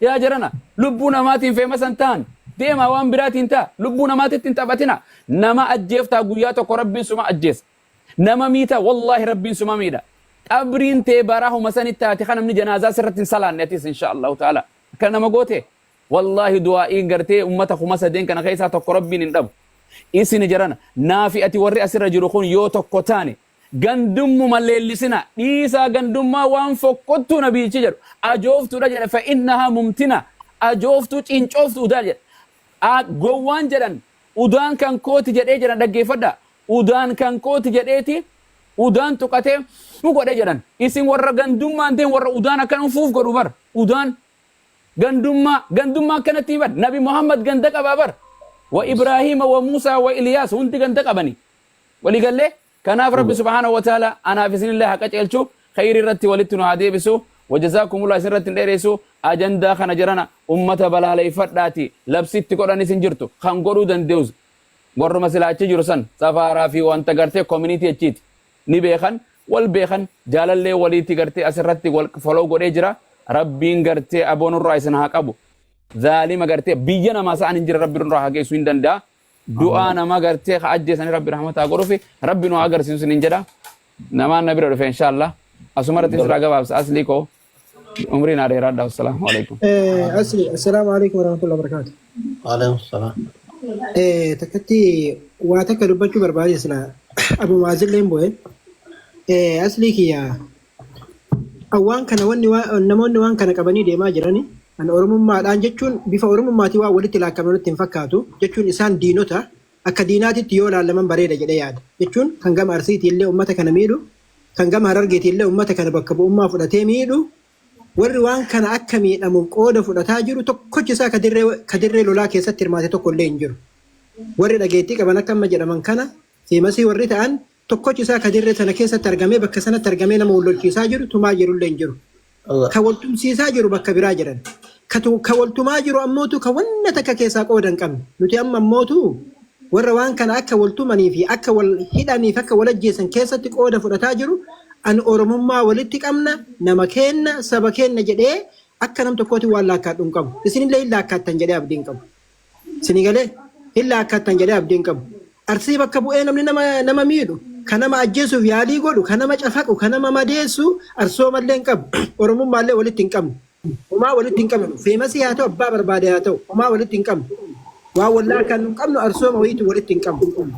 يا جرنا لبونا ماتين في مسنتان ديما وان براتين تا لبونا ماتت تنتبتنا نما أجيفتا قوياتك ربي سما أجيس نما ميتا والله ربي سما ميدا أبرين تباراه مسني تاتي خنا من جنازة سرت سلان نتيس إن شاء الله تعالى كان ما قوته والله دعائي قرتي أمتك ومسدين كان خيسا تقربي ندب إسني جرنا نافئتي وري أسر جروخون يوتك كتاني gandum malleellisina dhiisaa gandummaa waan fokkottu nabii jedhu ajooftuudha jedha fa innaha mumtina ajooftu cincoftuudha jedha gowwaan jedhan udaan kan kooti jedhee jedhan dhaggeeffadha udaan kan kooti jedheeti udaan tuqatee nu godhe jedhan isin warra gandummaan ta'e warra udaan akkan ufuuf godhu bar udaan gandummaa akkanatti bar nabi muhammad ganda qabaa bar wa ibrahima wa muusaa wa iliyaas hundi ganda qabani walii gallee كناف رب سبحانه وتعالى أنا في سن الله حقا جلشو خير الرت ولتنو هادي بسو وجزاكم الله سن رت ديريسو أجندا خنا جرنا أمة بلا لي فداتي لبسيت قراني سنجرتو خانغورو دندوز غور مسلا تجرسن سفارا في وانت غرتي كوميونيتي اچيت ني بيخن والبيخن جالل لي وليتي غرتي اسرت فولو غوري جرا ربين غرتي ابون الرايسن حقبو ظالم غرتي بينا ما سان انجر ربي الراح كيسو دندا دعاء نما غرتي خاجسني ربي رحمته غرفي ربي نو اگر سن انجدا نما نبي رفع ان شاء الله اسمرت اسراغا بابس اصليكو عمري ناري راد السلام عليكم اصلي السلام عليكم ورحمه الله وبركاته وعليكم السلام تكتي واتك دبچو بربادي سلا ابو مازل لمبو اصلي كيا اوان كان وني نموني وان كان قبني ديما جراني أن أورمما الآن جتون بيف أورمما توا ولت لا كملت تنفكاتو جتون إنسان دينوتا أكدينات تيولا لمن بريدة جدياد جتون كان جام أرسيت اللي أمته كان ميلو كان جام هررجت اللي أمته كان بكبو أمة فلتي ميلو والروان كان أكمي أمم قودة فلتاجرو تكوتش سا كدر لولا كيسة ترماتي تقول لينجرو ورد جيتي كمان كم مجرى من كنا في مسي ورد أن تكوتش سا كدر سنة كيسة ترجمة بكسنة ترجمة نمولو كيساجرو تماجرو لينجرو كولتم سيساجرو بكبراجرن كولتما جرو أموتو كونتك كيسا قودن كم نتي أما أموتو والروان كان أكا ولتمني في أكا والهداني فكا ولجيسن كيسا تقودة فرتاجرو أن أورمما ولتك أمنا نمكين سبكين نجده أكا نمتكوتي والله كاتن كم سنين الله إلا كاتن جده أبدين كم سنين قال إلا كاتن جده أبدين كم أرسي بكا بؤين نما ميدو كنما أجيسو فيالي قولو كنما جفاكو كنما مديسو أرسو مدلين كم أورمما اللي ولتين كم وما ولدتين كم في مسيحته بابر بعدها وما ولدتين كم والله كان كم أرسوم ويت ولدتين كم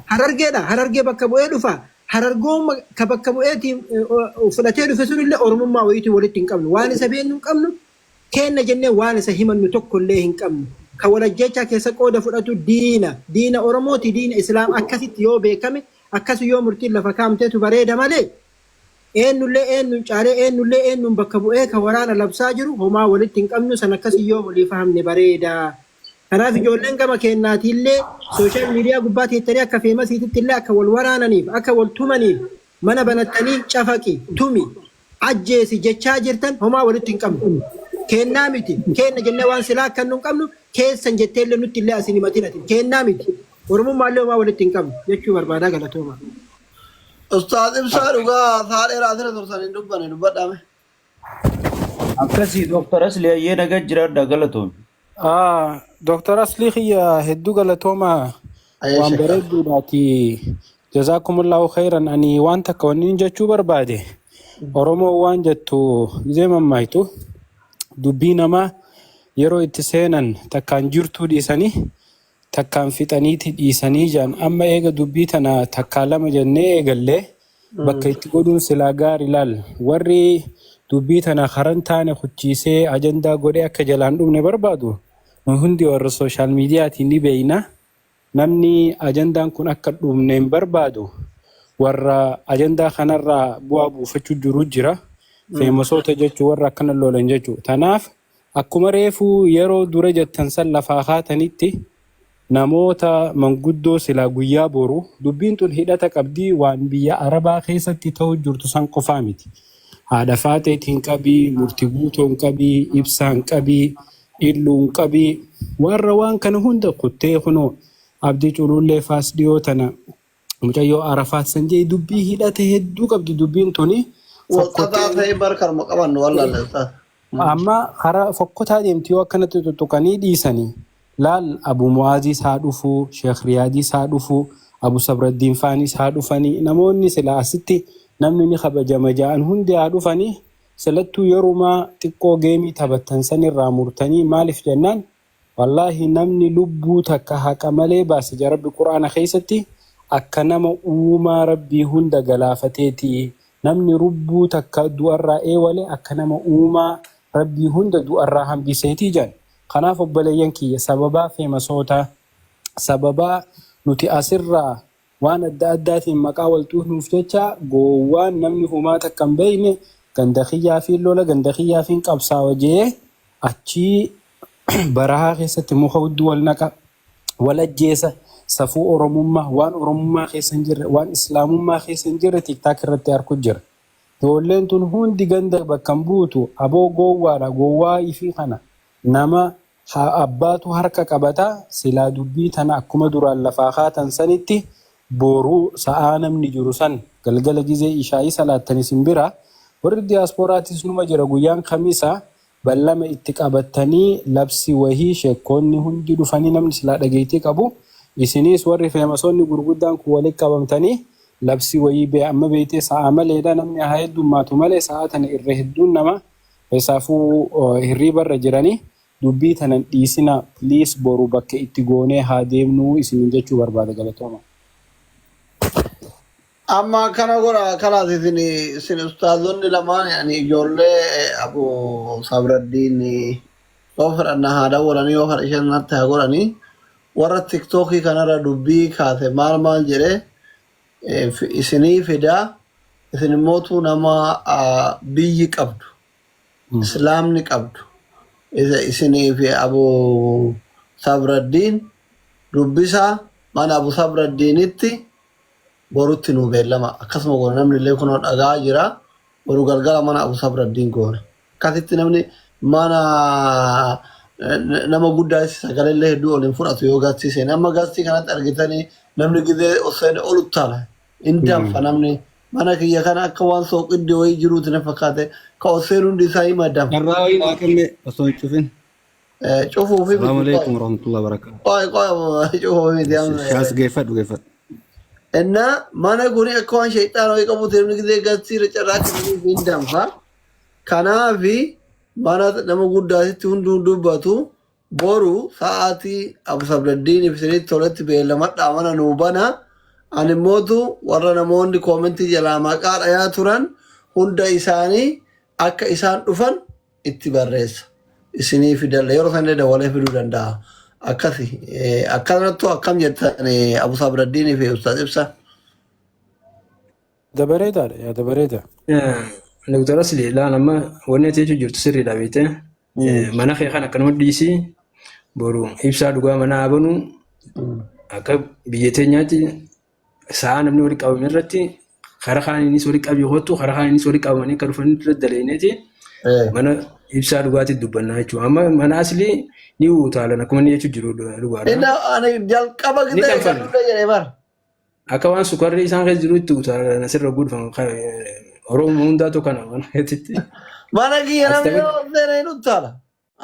هررجة بكبوه دفع هررجوم كبكبوه تي وفلاتير فسول الله أرمم ما ويت ولدتين كم وان سبين كم كان جنة وان سهيم النتوك كلهم كم كولجتة كسكودة فلاتو دين أرموتي دين إسلام أكثت يوم بكم أكثت يوم مرتين لفكام تيتو بريدة مالي eennu caare eennu bakka bu'ee ka waraana labsaa jiru homaa walitti hin qabnu san akkasii yoo walii fahamne bareeda. Kanaaf ijoolleen gama keennaatiillee sooshaal miidiyaa gubbaa teettanii akka feemasiitittillee akka wal waraananiif akka wal tumaniif mana banattanii cafaqi tumi ajjeesi jechaa jirtan homaa walitti hin qabnu. Keennaa miti keenna jennee waan silaa akka nu hin qabnu keessan jetteellee nutti illee asin himatinati keennaa miti ormummaallee homaa walitti hin qabnu jechuu barbaadaa galatooma. أستاذ إبصار وقا ثاري راتنا ترسل ندبنا نبدأ أكسي دكتور أصلي أيه نجد جراد دغلتون دكتور أصلي هي هدو غلطوما وان بردو داتي جزاكم الله خيرا أني وان تكونين جاتشو بربادي أرومو وان جاتو زي ما مايتو دبينا ما يرو اتسينا تكان جرتو ديساني takkaan fixaniiti dhiisanii jaan amma eega dubbii tana takkaalama jennee eegallee bakka itti godhuun silaa gaarii ilaal warri dubbii tana karan taane kuchiisee ajandaa godhee akka jalaan dhumne barbaadu nu hundi warra sooshaal miidiyaatiin ni beeyna namni ajandaan kun akka dhumne hin barbaadu warra ajandaa kanarraa bu'aa buufachuu jiru jira feemasoota jechuu warra akkana loolan jechuu tanaaf akkuma reefuu yeroo dura jettan san lafaa kaatanitti namoota manguddoo silaa guyyaa boru dubbiin tun hidhata qabdii waan biyya arabaa keessatti ta'u jirtu san qofaa miti haadha faateetiin qabii murtii guutoon qabii ibsaan qabii illuun qabii warra waan kana hunda kuttee kunoo abdii culullee faas dhiyoo tana mucayyoo arafaat sanjee dubbii hidhate hedduu qabdi dubbiin tuni وقطع في بركة مقبن والله Amma karaa fokkotaa deemtii yoo akkanatti tuttuqanii dhiisanii laal Abu Mu'aazii haa dhufuu, Sheekh Riyaadii haa dhufuu, Abu Sabraddiin Faanis haa dhufanii namoonni sila asitti namni ni kabajama ja'an hundi haa dhufanii salattuu yerumaa xiqqoo geemii taphattan sanirraa murtanii maaliif jennaan wallaahi namni lubbuu takka haqa malee baase ja Rabbi Qur'aana keessatti akka nama uumaa Rabbii hunda galaafateeti. Namni lubbuu takka du'arraa eewale akka nama uumaa Rabbii hunda du'arraa hambiseetii jedhan. Kanaaf obboleeyyan kiyya sababaa feemasoota sababaa nuti asirraa waan adda addaatiin maqaa walxuunuuf jecha goowwaan namni humaa takka hin beekne ganda xiyyaa fi lola ganda xiyyaa fi qabsaa'aa jee achii barahaa keessatti muka hudduu wal naqa wal ajjeesa safuu oromummaa waan oromummaa keessa hin jirre waan islaamummaa keessa hin jirre tiktaak irratti arku jira. Ijoolleen tun hundi ganda bakka hin buutu aboo goowwaadha goowwaa ifii kana nama abbaatu harka qabata silaa dubbii tana akkuma duraan lafaa kaatan sanitti boruu sa'aa namni jiru san galgala gizee ishaa'ii salaattanis hin bira warri diyaasporaatis numa jira guyyaan kamiisa ballama itti qabatanii labsi wahii sheekkoonni hundi dhufanii namni silaa dhageettii qabu isinis warri feemasoonni gurguddaan kun walitti qabamtanii labsi wahii bee amma beetee sa'a maleedha namni haa heddummaatu malee sa'a tana irra hedduun nama isaafuu hirriibarra jiranii dubbii tanan dhiisina pliis boru bakka itti goonee haa deemnuu isinin jechuu barbaada galatooma. Amma kana godha kanaatiif isin ustaazonni lamaan yani ijoollee Abu Sabraddiin yoo fedhanna haa dawwalanii yoo fedha isheenatti haa godhanii warra tiktookii kanarra dubbii kaate maal jedhee isinii fidaa isin immootu nama biyyi qabdu islaamni qabdu isinii fi Abu Sabraddiin dubbisaa mana Abu Sabraddiinitti borutti nu beellama akkasuma goone namni illee kunoo dhagaa jira boru galgala mana Abu Sabraddiin goone akkasitti namni mana nama guddaa sagalee illee hedduu waliin fudhatu yoo gaazexii nama gaazexii kanatti argitanii namni gizee osoo olu taala inni danfa namni mana kiyya kana akka waan sooqiddi wayii jiruuti na fakkaate ka osoo hundi isaa hima danfa. Irraa wayii laakame osoo hin cufin. Cufuu fi Assalamu alaikum warahmatullahi wabarakatuh. Qoy cufuu fi Shaas geeffadhu. እና ማነ ጉኒ አካውን ሸይጣን ወይ ቀቡት የሚግዜ ጋቲ ረጨራች ቢንዳምፋ ካናቪ ማና ለመጉዳት ሁንዱ ዱባቱ ቦሩ ሰዓቲ አቡ ሰብረዲን ፍስሪት ቶለት በለማዳ ማና ኑባና አንሞቱ ወረነ ሞንዲ ኮሜንት ጀላማ ቃል አያቱራን ሁንዳ ኢሳኒ አከ ኢሳን ዱፈን ኢትበረስ እስኒ ፊደል የሮሰነ ደወለ ፊዱ ደንዳ akkasi akkanattu akkam jettani Abu Sabraddiin fi Ustaaz Ibsa Dabareetaadha yaa dabareeta. Doktor Asli laan amma wanni ati jechuu jirtu sirriidha beekte mana kee kan akkanuma dhiisii boru ibsaa dhugaa mana abanu akka biyya teenyaatti sa'a namni walitti qabame irratti karaa kaaniinis walitti qabii hootu karaa kaaniinis walitti qabamanii akka dhufanii irratti daleeneeti mana ibsaa dhugaatii dubbannaa jechuudha. Amma mana Aslii ni utaalan akkuma inni jechuu jiru dhugaadha. Inni ani jalqaba gidee kan jedhee bar. Akka waan sukarri isaan keessa jiru itti utaalan asirra gudfamu Oromoo hundaatu kana waan heetitti. Mana kiyya namni yoo ta'e ni utaala.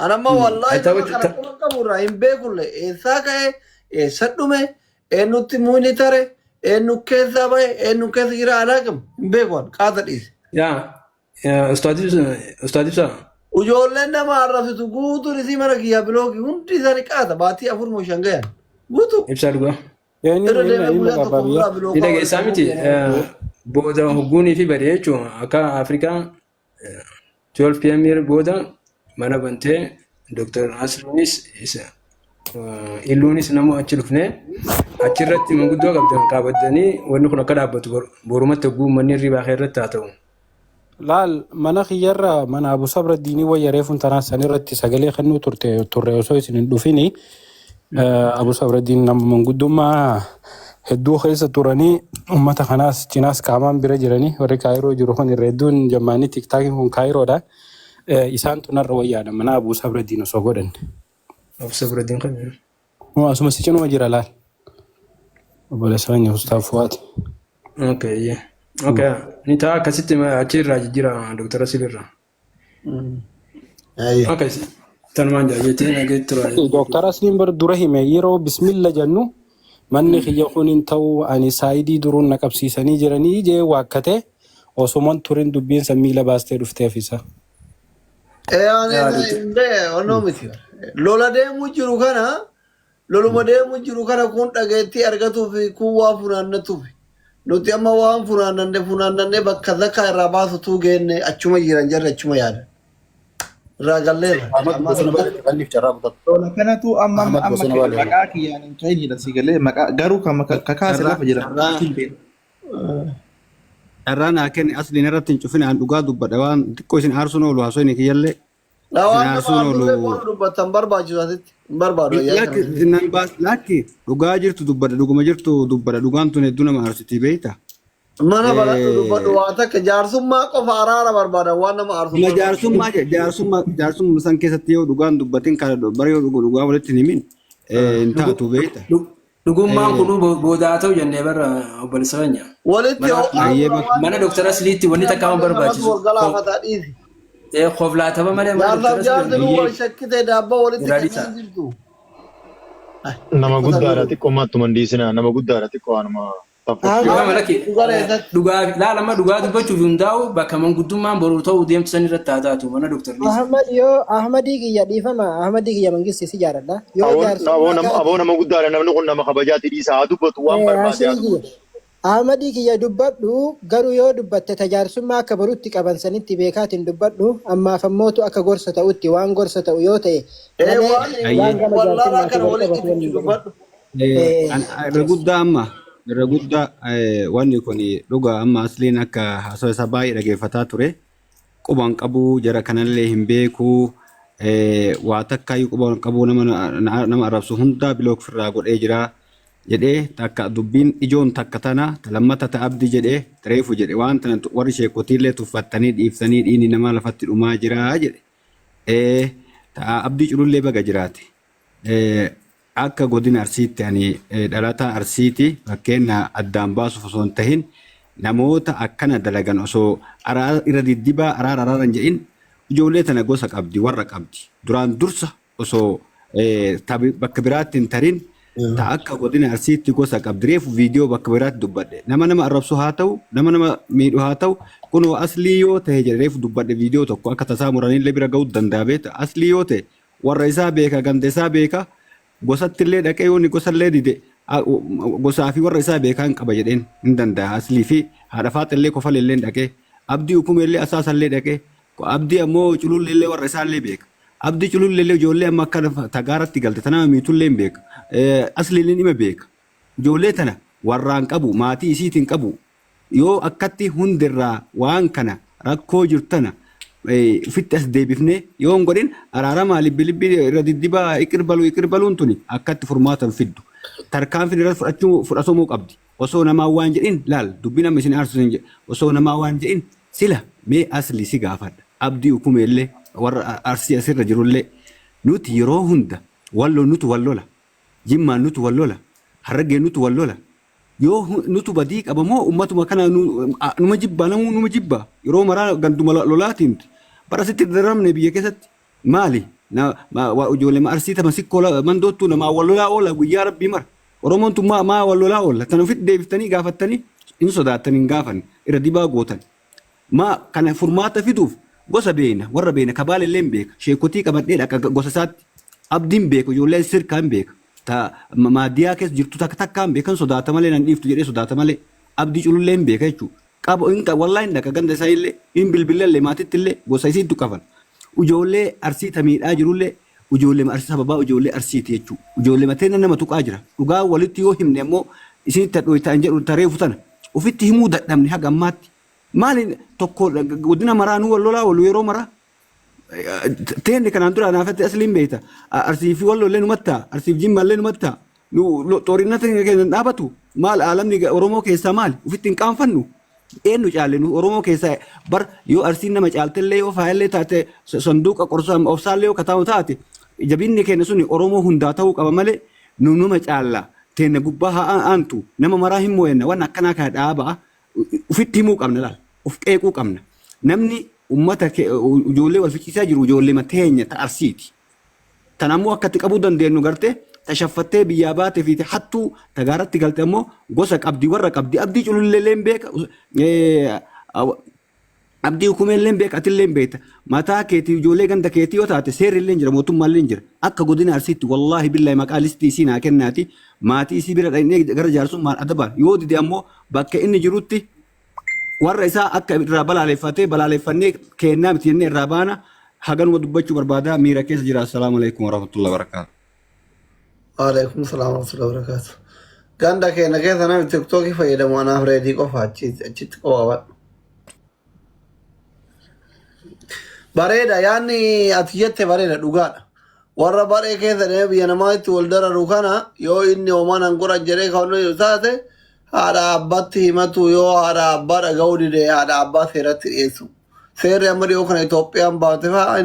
Anamma wallahi kana qaburraa hin beekulle eessaa ka'e eessa dhume eenyutti muuni tare eenyu keessa bahe eenyu keessa jira alaaqam hin beekuun qaata dhiise. Yaa Ustaad Ibsaa. Ijoolleen nama arrabsitu guutuun isii mana kiyyaa biloogii hundi isaanii qaata baatii afur moo shan gayan guutuu. Ibsaa dhugaa. Inni dhageessaa miti booda hogguunii fi badee jechuun akka Afrikaa 12 pm booda mana bantee Dr. Asliinis illuunis nama achi dhufnee achirratti manguddoo qabdan qabatanii wanni kun akka dhaabbatu borumatti hogguu manni irraa irratti haa ta'u. Laal mana kiyyarra mana Abu Sabraddiin wayyaree funtanaa sanirratti sagalee kennuu turre osoo isin hin dhufini Abu Sabraddiin nama manguddummaa hedduu keessa turanii uummata kanaas cinaas qaamaan bira jiranii warri kaayiroo jiru kun irra hedduun jammaanii tiktaakiin kun kaayiroodha. Isaan tunarra wayyaadha mana Abu Sabraddiin osoo godhan. Abu Sabraddiin kan asuma si cinuma jira laal. Obboleessa Ustaaz Fuwaati. Okay. Okay, ni ta'a akkasitti achirraa jijjiira Dr. Asilirraa. أيه Akkas tanumaan jaajettee nageetti ture. Dooktar Asliin bar dura hime yeroo bismilla jennu manni kiyya kun hin ta'u ani saayidii duruun na qabsiisanii jiranii jee waakkate osuman turin dubbiin miila baastee dhufteef isa. يعني ده أنا مثير لولا ده مجرو كنا لولا ما ده مجرو كنا كنت أجتي أرجعتوا في كوا فنان توفي نوتي أما وام فنان ده بكذا كهرباء ستوجين أشوما يرانجر أشوما يار راجلين أما Lola kanatu amma maqaa kiyyaan hin ta'in hidha si galee maqaa garuu kan kakaase lafa jira. Irraan aken asliin irratti hin cufin aan dhugaa dubbadha waan xiqqoo isin aarsuun oolu haasoo inni kiyyallee. لا Isin وانا aarsuun ما oolu. أقول لك بتم بربع جواتي بربع Lakki dhugaa jirtu dubbadha dhuguma jirtu dubbadha dhugaan tun hedduu nama aarsitii beeyta. ما أنا بلا دواتك جارسوم ما كفارا بربع وانا ما أعرف Kuma jaarsummaa san keessatti yoo dhugaan dubbatin kana bara yoo dhugaa walitti hin himin hin taatu beeyta. Dhugummaan kun boodaa ta'u jennee bara obboleessa keenya. ولدت Mana Dooktar Asliitti wanni takka waan barbaachisu. Qoflaatama malee mana Dooktar Asliitti. Nama guddaadha xiqqoo mattuman dhiisinaa nama guddaadha xiqqoo anuma Dhugaa laalama dhugaa dubbachuuf hundaa'u bakka manguddummaan boruu ta'uu deemtisan irratti haa taatu mana Dooktar Liis. Ahmadii kiyya dhiifama Ahmadii kiyya mangisti si jaaladha. aboo nama guddaadha namni kun nama kabajaati dhiisaa haa dubbatu waan barbaade Ahmadii kiyya dubbadhu garuu yoo dubbatte tajaarsummaa akka barutti qaban sanitti beekaatiin dubbadhu ammaaf ammootu akka gorsa ta'utti waan gorsa ta'u yoo ta'e irra guddaa wanni kun dhugaa amma asliin akka haasoo isaa baay'ee dhageeffataa ture quban qabuu jara kanallee hin beekuu waa takkaayyuu quban qabuu nama arrabsu hundaa bilook firraa godhee jira jedhee takka dubbiin ijoon takka tana lammata ta abdi jedhee reefu jedhe waan tana warri sheekotiillee tuffattanii dhiiftanii dhiini nama lafatti dhumaa jira jedhe ta abdii culullee baga jiraate akka godina arsiitti ani dhalataa arsiiti fakkeenya addaan baasuuf osoo hin tahin namoota akkana dalagan osoo irra diddibaa araaran jedhin ijoollee tana gosa qabdi warra qabdi duraan dursa osoo bakka biraatti hin tarin ta akka godina arsiitti gosa qabdi reefu viidiyoo bakka biraatti dubbadhe nama arrabsu haa ta'u nama miidhu haa ta'u kunoo aslii yoo ta'e jedhe reefu dubbadhe viidiyoo tokko akka tasaa muranillee bira ga'uu danda'a beeta aslii yoo ta'e warra isaa beeka ganda isaa beeka gosattillee dhaqee yoonni gosallee dide gosaa fi warra isaa beekaa hin qaba jedheen hin danda'a aslii fi haadha faaxillee kofalillee dhaqee abdii ukumeellee asaasallee dhaqee abdii ammoo cululleellee warra isaallee beeka abdii cululleellee ijoollee amma akka tagaaratti galte tanama miitullee hin beeka asliillee dhima beeka ijoollee tana warraan qabu maatii isiitiin qabu yoo akkatti hundirraa waan kana rakkoo jirtana ufitti as deebifnee yoo hin godhin araaramaa libbi irra diddibaa iqirbaluun tuni akkatti furmaatan fiddu tarkaanfii irratti fudhatamuu qabdi osoo namaa waan jedhin laal dubbiin amma isin aarsuun jedhe osoo namaa waan jedhin sila mee asli si gaafadha abdii ukumeellee warra arsii asirra jirullee nuti yeroo hunda walloo nutu wallola jimmaan nutu wallola harraggee nutu wallola yoo nutu badii qabamoo ummatuma kana numa jibbaa namuu numa jibbaa yeroo maraa ganduma lolaatiin barasitti daramne biyya keessatti maali ijoollee arsiita masikkoo mandoottuu namaa wallolaa oola guyyaa rabbii mara oromoon tun maa wallolaa oola tan ofitti deebiftanii gaafattanii hin sodaattanii hin gaafanne irra dibaa gootan maa kana furmaata fiduuf gosa beena warra beena kabaalillee hin beeka sheekotii qabadhee dhaqa gosa isaatti abdiin beeka ijoollee sirkaa hin beeka ta maadiyaa keessa jirtu takka hin beekan sodaata malee nan dhiiftu jedhee sodaata malee abdii culullee hin beeka jechuudha. Qabu wallaahi hin dhaqa ganda isaa illee hin bilbilallee maatitti illee gosa isiitu qaban ijoollee arsiita miidhaa jirullee ijoollee arsii sababaa ijoollee arsiiti jechuudha. Ijoollee mateen nama tuqaa jira dhugaa walitti yoo himne ammoo isinitti dhooytaan jedhu tareefu tana ofitti himuu dadhabne haga ammaatti maali tokko godina maraanuu wallolaa wallu yeroo maraa teenne kanaan dura naafatti asliin beekta arsiif wallollee numattaa arsiif jimmallee numattaa xoorinata keenya dhaabatu maal aalamni oromoo keessaa maali ofitti hin qaanfannu eenyu caalle nu oromoo keessaa bar yoo arsiin nama caaltellee yoo faayillee taate sanduuqa qorsaa ofsaallee yoo kataa'u taate jabinni keenya suni oromoo hundaa ta'uu qaba malee nu nama caalla teenne gubbaa haa aantu nama maraa hin moo'enna waan akkanaa kana dhaabaa ofitti himuu qabna laal of qeequu qabna namni ummata ijoollee wal fichiisaa jiru ijoollee mateenya ta'arsiiti. Tanammoo akka itti qabuu dandeenyu gartee tashaffattee biyyaa baatee fi hattuu tagaaratti galte ammoo gosa qabdi warra qabdi abdii cululleelleen beeka abdii hukumeelleen beeka atilleen beekta mataa keetii ijoollee ganda keetii yoo taate seerrilleen jira mootummaalleen jira akka godina arsiitti wallaahi billahi maqaa listii isii naa kennaati maatii isii bira dhaqnee gara jaarsummaan adabaan yoo dide ammoo bakka inni jirutti warra isaa akka irraa balaaleffannee kennaa miti jennee irraa baana haganuma dubbachuu barbaada miira keessa jira. Assalaamu alaikum warahmatullahi wabarakatuh. Waalaikum salaam warahmatullahi wabarakatuh. Ganda keenya keessa namni tiktookii fayyadamu anaaf reedii qofa achitti qofa. Bareeda yaanni ati jette bareeda dhugaadha. Warra baree keessa deemee biyya namaatti wal dararu kana yoo inni homaan angora jedhee kan yoo taate haadha abbaatti himatu yoo haadha abbaa dhaga'uu dide haadha abbaa seeratti dhiyeessu. Seerri amma dhiyoo kana Itoophiyaan baate fa'aa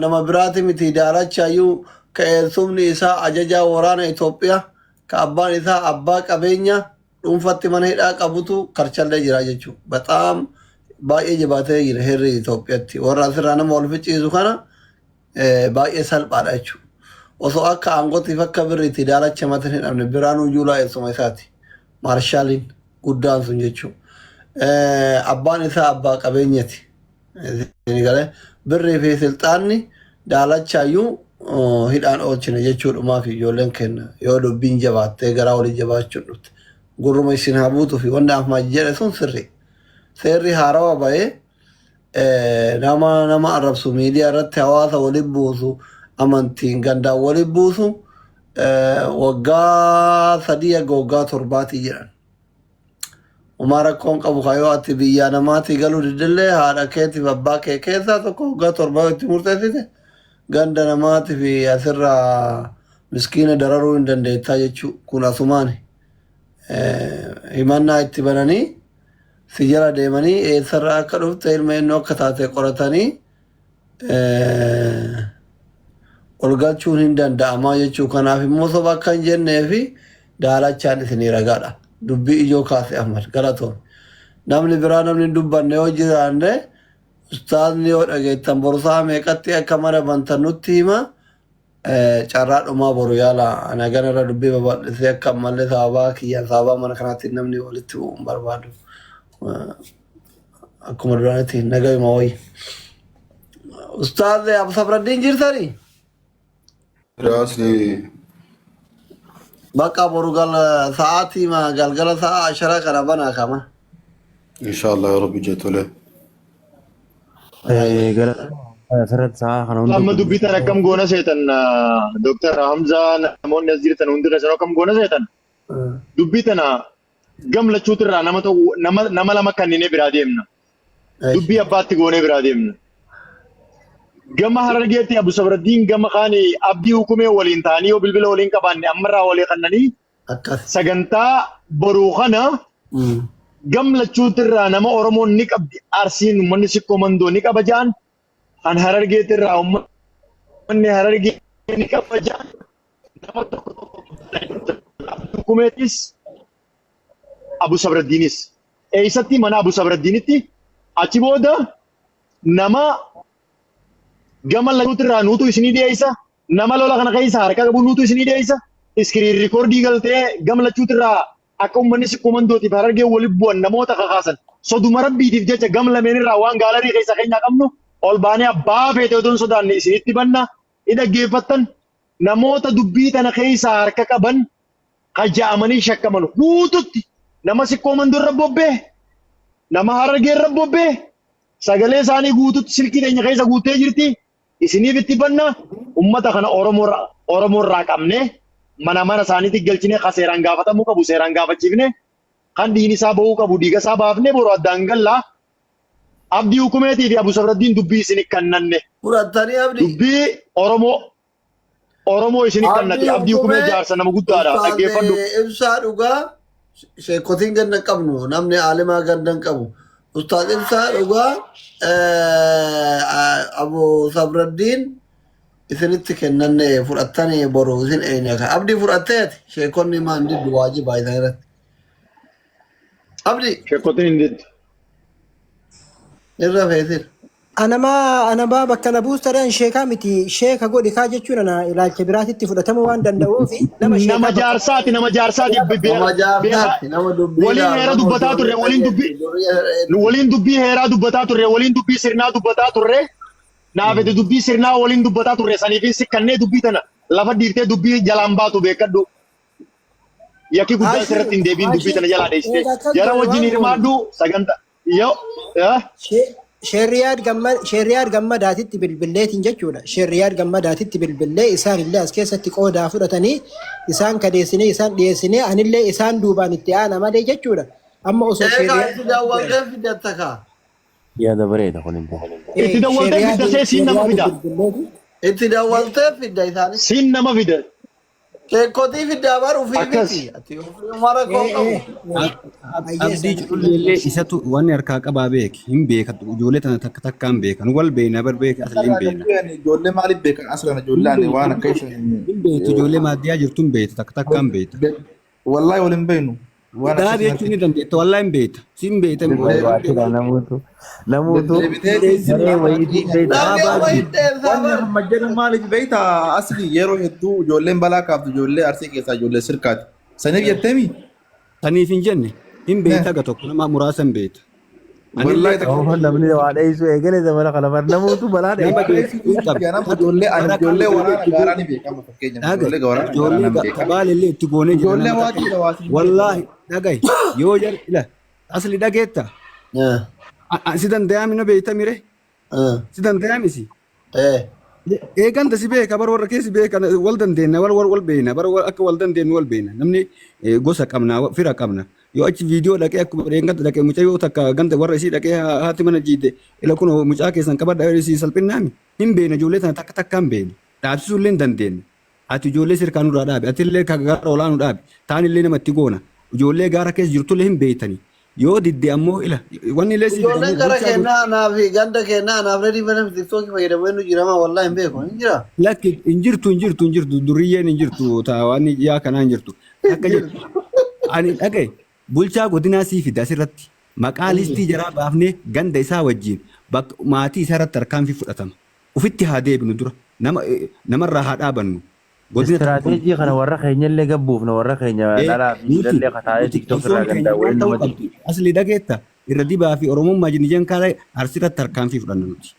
nama biraati miti daalachayyuu ka'eessumni isaa ajajaa waraana Itoophiyaa ka abbaan isaa abbaa qabeenya dhuunfatti mana hidhaa qabutu karchallee jira jechuudha. Bataam baay'ee jabaatee jira heerri Itoophiyaatti. Warra asirraa nama wal ficciisu kana baay'ee salphaadha jechuudha. Osoo akka aangootiif akka birriitti daalacha mata hin dhabne Biraanuu Juulaa eessuma isaati. Maarshaaliin guddaan sun jechuudha. Abbaan isaa abbaa qabeenyati. Birrii fi silxaanni daalachayyuu hidhaan oolchine jechuudha fi ijoolleen kenna yoo dubbiin jabaattee garaa walii jabaachuun dhufte gurruma isin haa buutuu fi wanni afmaa jedhe sun sirri. Seerri haarawaa bahee nama arrabsu miidiyaa irratti hawaasa waliin buusu amantiin gandaan waliin buusu waggaa 3 hanga waggaa 7 jedhan. Umaa rakkoon qabu kayoo ati biyyaa namaatti galuu didillee haadha keetiif abbaa kee keessaa tokko waggaa 7 itti murteessite ganda namaatti fi asirraa miskiina dararuu hin dandeettaa jechuudha. Kun asumaan himannaa itti bananii si jala deemanii eessarraa akka dhufte ilma eenyu akka taate qoratanii ol galchuun hin danda'amaa jechuudha. Kanaaf immoo soba akka hin jennee fi daalachaan isinii ragaadha. Dubbii ijoo kaase Ahmad galatoon. Namni biraa namni dubbanne yoo jiraanne ustaazni yoo dhageettan borsaa meeqatti akka mana bantan nutti hima carraa dhumaa boru yaala ana ganarra dubbii babal'isee akka ammallee sababaa kiyya sababaa mana kanaatti namni walitti bu'uun barbaadu. Akkuma duraanitti nagayuma wayii. Ustaaz Sabraddiin jirtanii? Raasni Bakka boru sa'aatii galgala sa'a 10 kana banaa kama. inshallah ya rabbi jetole. Amma dubbitan akkam goona seetan Dr. Hamzaa namoonni as jirtan hundirra sanoo akkam goona seetan dubbitana gamlachuutirraa nama lama kanneen biraa deemna. Dubbii abbaatti goonee biraa deemna. Gama Harargeetti Abu Sabraddiin gama kaani abdii hukumee waliin ta'anii yoo bilbila waliin qabaanne ammarraa walii kannanii sagantaa boruu kana gamlachuutirraa nama Oromoon ni qabdi Arsiin uummanni sikkoo mandoo ni qaba jaan an Harargeetirraa uummanni Harargee ni qaba jaan nama tokko hukumeetis Abu Sabraddiinis eessatti mana Abu Sabraddiinitti achi booda nama gama lachuutirraa nuutu isinii dhiyeessa nama lola kana keessa harka qabu nuutu isinii dhiyeessa iskiriin rikoordii galtee gama lachuutirraa akka uummanni sikkoo mandootiif Harargee waliin bu'an namoota kakaasan soduma rabbiitiif jecha gama lameenirraa waan gaalarii keessa keenyaa qabnu ol baanee abbaa feete otoon sodaanne isinitti banna ni dhaggeeffattan namoota dubbii tana keessa harka qaban haja'amanii shakkaman guututti nama sikkoo mandoo irra bobbee nama Harargee irra bobbee sagalee isaanii guututti silkii teenya keessa guutee jirti. Isiniif itti banna ummata kana Oromoo irraa qabne mana isaaniitti galchine ka seeraan gaafatamuu qabu seeraan gaafachiifne kan diin isaa ba'uu qabu dhiiga isaa baafne boru addaan gallaa abdii hukumeetii fi Abu Sabraddiin dubbii isinii kannanne. Fudhattanii abdii. Dubbii Oromoo isinii kannate abdii hukumee jaarsa nama guddaadha dhaggeeffadhu. Ibsaa dhugaa sheekotiin ganna qabnu namni aalimaa ganna qabu. Ustaaz ibsaa dhugaa Abu Sabraddiin isinitti kennanne fudhattanii boru isin eenyu kan abdii fudhatteeti sheekonni maan diddu waajibaa isaan irratti. Abdii. Sheekotiin hin diddu. irra feetir. Ana ba bakka na buusta dhaan sheekaa miti sheeka godhi kaa jechuun ana ilaalcha biraatitti fudhatamuu waan danda'uuf nama sheekaa nama jaarsaati nama jaarsaati Nama jaarsaati nama dubbii waliin heera dubbataa turre waliin dubbii heeraa dubbataa turre waliin dubbii sirnaa dubbataa turre naafete dubbii sirnaa waliin dubbataa turre saniifis kannee dubbii tana lafa dhiirtee dubbii jalaan baatu beekadhu yakki guddaa sirratti hin deebiin dubbii tana jalaa dheessite jara wajjin hirmaadhu sagantaa yoo Sheeriyaad gammadaatitti bilbilleetiin jechuudha. Sheeriyaad gammadaatitti bilbillee isaan illee as keessatti qoodaa fudhatanii isaan kadeessinee isaan dhiyeessinee anillee isaan duubaan itti aana malee jechuudha. Amma osoo Sheeriyaad itti daawwaltee fidatta kaa. Yaada bareeda kun hin itti daawwaltee fidda see siin nama fida. Itti daawwaltee fidda isaanis. Siin nama fida. Keekkotii fiddaa baru ofii miti. Ati ofii mara koo qabu. Abdii ijoollee isatu wanni harkaa qabaa beeki hin beeka ijoollee tana takka takkaan beekan wal beena bar beeka asli hin beena. Ijoollee maaliif beekan aslan ijoollee ani waan akka isa hin beektu ijoollee maaddiyaa jirtu hin beektu takka takkaan beekta. Wallahi wal hin beeknu. Daa jechuun ni dandeetta wallahi hin beekta si hin beekta. namoota Majjana maaliif beekta asli yeroo hedduu ijoolleen balaa kaaftu ijoollee arsii keessaa ijoollee sirkaati. Saniif jetteemi? Saniif hin jenne hin beekta aga tokko nama muraasa hin beekta. Wallahi takka namni waa dheessu eegale dabala kana bar namootu balaa dheessu. Ijoollee waraana gaaraa ni beekama fakkeenyaaf ijoollee waraana gaaraa ni beekama. Tabaalillee itti goonee jira. Ijoollee waatiidha waatiidha. Wallahi dhagahi yoo jar ila asli dhageetta. Si danda'ami na beekta mire. Si danda'ami si. Eeganta si beeka bara warra keessi beeka wal dandeenya wal beena bara akka wal dandeenyu wal beena namni gosa qabna fira qabna yoo achi viidiyoo dhaqee akkuma reenganta dhaqee mucaa yoo takka ganta warra isii dhaqee haati mana jiite ila kun mucaa keessan qabadha isii salphinnaami hin beena ijoollee tana takka takka hin beena dhaabsisuullee hin dandeenya ati ijoollee sirkaan irraa dhaabi atillee gaara olaanuu dhaabi taanillee namatti goona ijoollee gaara keessa jirtullee hin beeytanii yoo didde ammoo ila wanni illee si ijoolleen gara kennaa anaaf ganda kennaa anaaf reedii bana tiktookii fayyadamu inni jirama wallahi hin beeku hin jira. Lakki hin jirtu duriyyeen hin jirtu taawaan yaa kanaa hin jirtu akka jettu ani dhagaye bulchaa godinaa sii fida asirratti maqaa listii jaraa baafnee ganda isaa wajjin maatii isaa irratti harkaanfii fudhatama ufitti haa deebinu dura namarraa haa dhaabannu. Istiraatiijii kana warra keenya illee gabbuufna warra keenya dhalaa fi dallee kataa'ee tiktook irraa ganda waliin namatti. Asli dhageetta irra dibaa fi oromummaa jinnijan kaala arsirratti harkaanfii fudhanna nuti.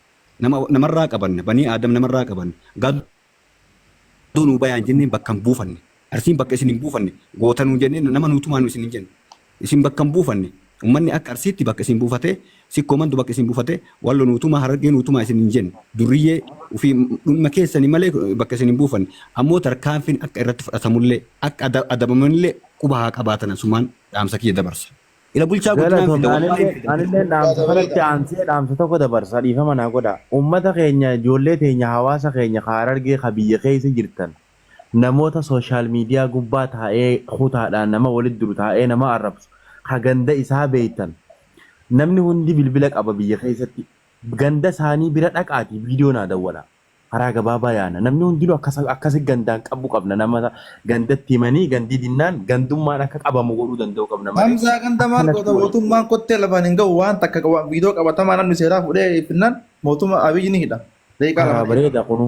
Namarraa qabanne banii aadam namarraa qabanne gadduu nuu bayaan jenneen bakka hin buufanne arsiin bakka isin hin buufanne gootanuu jenneen nama nuutumaa nu isin hin jenne isin bakka hin buufanne ummanni akka arsiitti bakka isin buufatee sikkoo mandu bakka isin buufatee wallo nuutumaa harargee nuutumaa isin hin jenne duriyyee ofii dhumma keessanii malee bakka isin hin buufanne ammoo tarkaanfiin akka irratti fudhatamullee akka adabamanillee quba haa qabaatan asumaan dhaamsa kiyya dabarsa. Ila bulchaa godinaan anillee dhaamsa kanatti aansee dhaamsa tokko dabarsa dhiifama naa godha ummata keenya ijoollee teenya hawaasa keenya harargee ka biyya keessa jirtan namoota sooshaal miidiyaa gubbaa taa'ee kutaadhaan nama walitti jiru taa'ee nama arrabsu ka ganda isaa beektan namni hundi bilbila qaba biyya keessatti ganda isaanii bira dhaqaati viidiyoo naa dawwala karaa gabaabaa yaana namni hundinuu akkasi gandaan qabu qabna nama gandatti himanii gandii dinnaan gandummaan akka qabamu godhuu danda'u qabna. Hamza gandamaan goota mootummaan kottee lafaan hin ga'u waan takka viidiyoo qabatamaa namni seeraa fuudhee finnaan mootummaa abiyyi ni hidha. Bareeda kunu.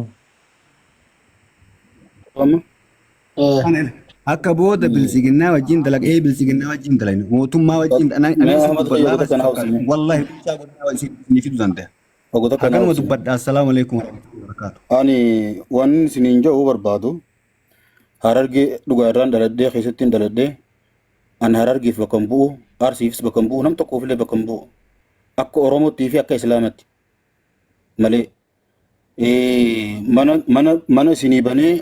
Akka booda bilisiginnaa wajjin dalagee bilisiginnaa wajjin dalagna mootummaa wajjin wallahi bulchaa godinaa wajjin ni fidu danda'a. Akkanuma dubbadha assalaamu alaikum warahmatullahi wabarakatuh. Ani waan isiniin jedhu barbaadu harargee dhugaa irraan daladhee keessatti hin daladhee ani harargeef bakka hin bu'u arsiifis bakka hin bu'u nam tokkoofillee bakka hin bu'u akka oromootii fi akka islaamatti malee mana isinii banee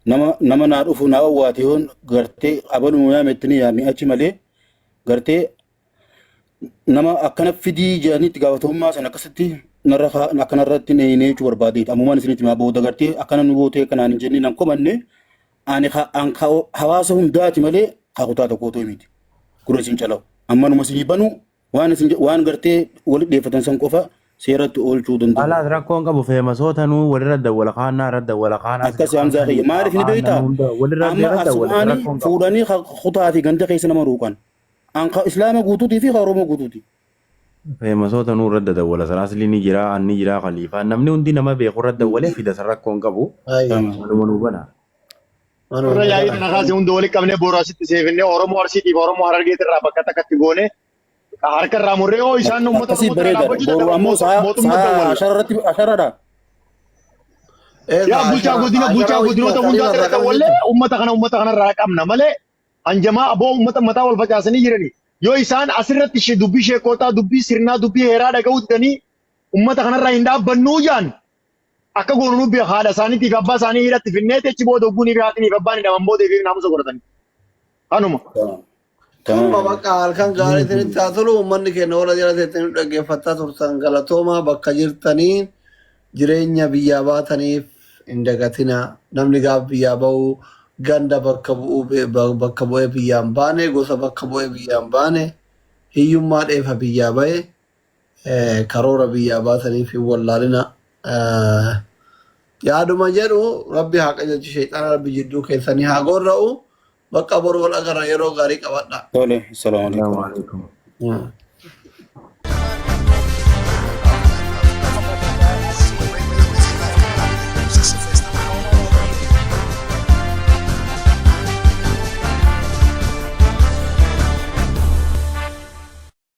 nama naa dhufu naa owwaate yoon gartee abaluu yaamettini yaamii achi malee gartee nama akkana fidii jedhaniitti gaafatamummaa sana akkasitti narra akkanarratti neechuu barbaadeeti ammumaan isinitti maa booda gartee akkana nu bootee kanaan hin jennee nan komanne ani hawaasa hundaati malee kutaa tokkootoo miti gurra isin calawu ammanuma isinii banu waan gartee walitti dheeffatan san qofa seeratti oolchuu danda'u. Alaas rakkoon qabu feemasootanuu walirra dawwala kaanaa irra dawwala kaanaa. Akkas Hamzaa kiyya maaliif ni beektaa? Amma asumaanii fuudhanii kutaa fi ganda keessa nama ruuqan. An islaama guutuutii fi oromoo guutuuti. Feemasoota nuu irra dawwala sana asli ni jira anni jira khaliifaa namni hundi nama beeku irra dawwalee fida san rakkoon qabu waluma nuu bana. Irra yaa'ii kana kaasee hunda walitti qabnee boora asitti seefinnee Oromoo Arsiitiif Oromoo Harargeetti irraa bakka takkatti goone harka irraa murree oo isaan uummata akkasii bareeda boru ammoo saa asharradha. Yaa bulchaa godinoota hundaa irra dawwallee uummata kana irraa qabna malee hanjamaa aboo uummata mataa wal facaasanii jiranii. Yoo isaan asirratti dubbii sheekotaa, dubbii sirnaa, dubbii heeraa dhaga'uu didanii uummata kanarraa hin dhaabbannuu jaan akka goonuu haadha isaaniitiif abbaa isaanii hidhatti finnee techi booda ogguunii fi haatiniif abbaan hidhaman booda fi naamusa godhatanii. Kanuma. Amma bakka halkan gaarii isinitti haa tolu uummanni keenya warra jala teessanii dhaggeeffataa turtan galatoomaa bakka jirtanii jireenya biyyaa baataniif hin dagatina namni gaaf biyyaa ba'u ganda bakka bu'ee biyyaan baane gosa bakka bu'ee biyyaan baane hiyyummaa dheefa biyyaa ba'e karoora biyyaa baataniif hin wallaalina. Yaaduma jedhu rabbi haa qajeelchu sheexana rabbi jidduu keessanii haa gorra'u bakka boru wal agarra yeroo gaarii qabadha. Tole, assalamu alaikum.